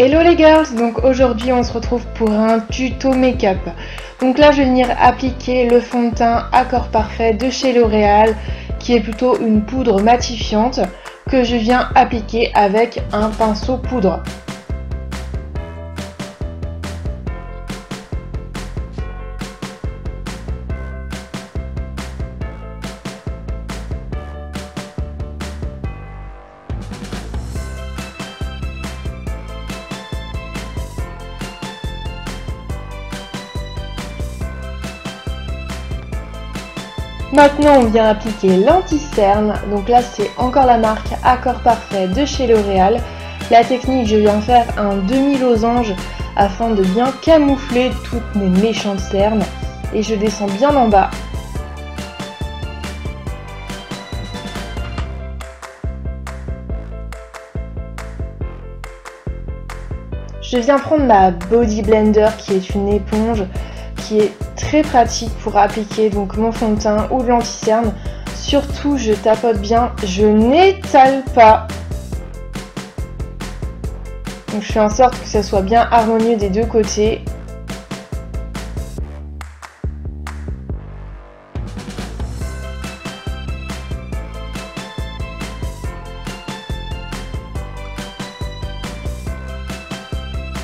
Hello les girls, donc aujourd'hui on se retrouve pour un tuto make-up. Donc là je vais venir appliquer le fond de teint Accord Parfait de chez L'Oréal, qui est plutôt une poudre matifiante que je viens appliquer avec un pinceau poudre. Maintenant on vient appliquer l'anti-cerne, donc là c'est encore la marque Accord Parfait de chez L'Oréal. La technique, je viens faire un demi-losange afin de bien camoufler toutes mes méchantes cernes et je descends bien en bas. Je viens prendre ma Body Blender qui est une éponge qui est très pratique pour appliquer donc mon fond de teint ou de l'anti-cerne. Surtout je tapote bien, je n'étale pas. Donc je fais en sorte que ça soit bien harmonieux des deux côtés.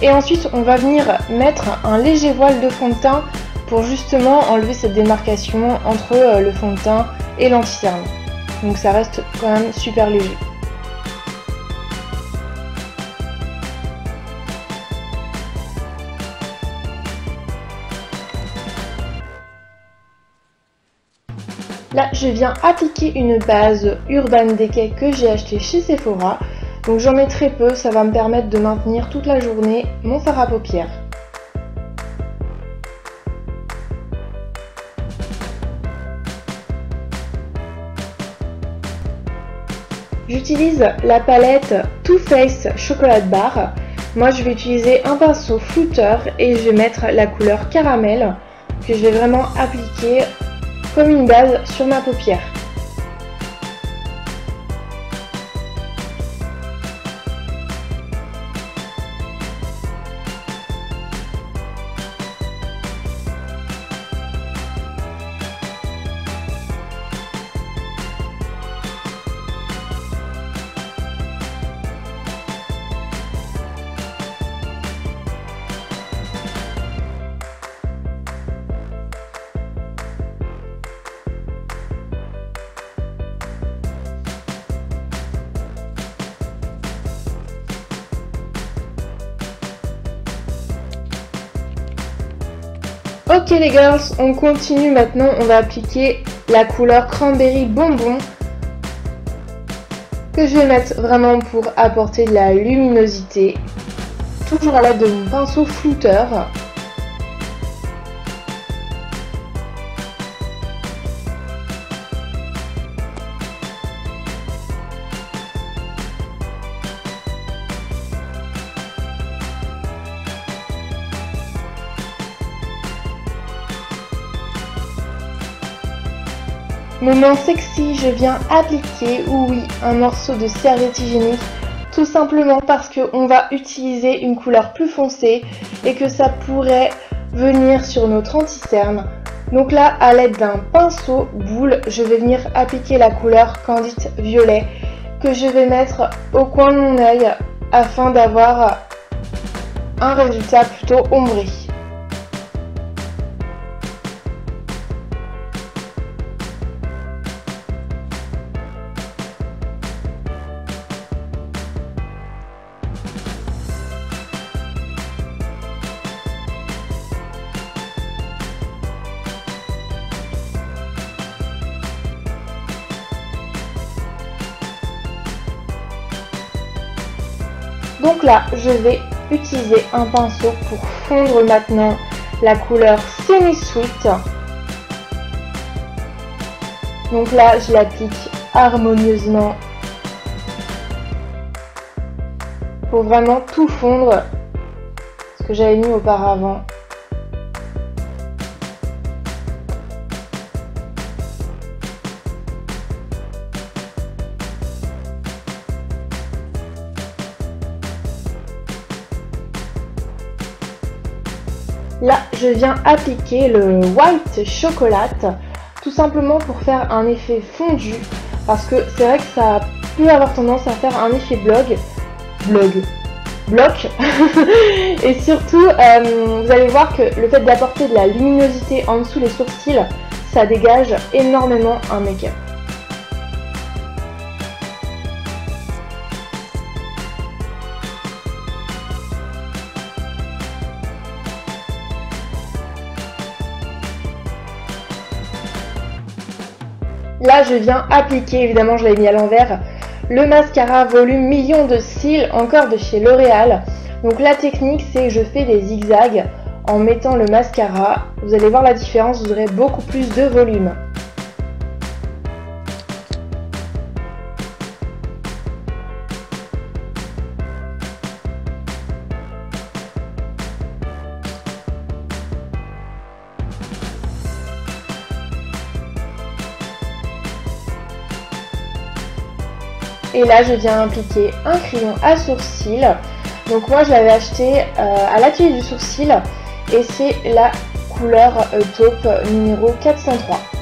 Et ensuite on va venir mettre un léger voile de fond de teint pour justement enlever cette démarcation entre le fond de teint et l'anti-cerne. Donc ça reste quand même super léger. Là je viens appliquer une base Urban Decay que j'ai acheté chez Sephora. Donc j'en mets très peu, ça va me permettre de maintenir toute la journée mon fard à paupières. J'utilise la palette Too Faced Chocolate Bar. Moi je vais utiliser un pinceau flouteur et je vais mettre la couleur caramel que je vais vraiment appliquer comme une base sur ma paupière. Ok les girls, on continue maintenant, on va appliquer la couleur Cranberry Bonbon que je vais mettre vraiment pour apporter de la luminosité, toujours à l'aide de mon pinceau flouteur. Moment sexy, je viens appliquer, oui, un morceau de serviette hygiénique, tout simplement parce qu'on va utiliser une couleur plus foncée et que ça pourrait venir sur notre anti-cerne. Donc là, à l'aide d'un pinceau boule, je vais venir appliquer la couleur Candide Violet que je vais mettre au coin de mon œil afin d'avoir un résultat plutôt ombré. Donc là, je vais utiliser un pinceau pour fondre maintenant la couleur Semi Sweet. Donc là, je l'applique harmonieusement pour vraiment tout fondre ce que j'avais mis auparavant. je viens appliquer le White Chocolate, tout simplement pour faire un effet fondu, parce que c'est vrai que ça peut avoir tendance à faire un effet bloc. Et surtout, vous allez voir que le fait d'apporter de la luminosité en dessous les sourcils, ça dégage énormément un make-up. Là, je viens appliquer, évidemment, je l'avais mis à l'envers, le mascara volume million de cils, encore de chez L'Oréal. Donc la technique, c'est que je fais des zigzags en mettant le mascara. Vous allez voir la différence, vous aurez beaucoup plus de volume. Et là, je viens appliquer un crayon à sourcils. Donc moi, je l'avais acheté à l'atelier du sourcil et c'est la couleur taupe numéro 403.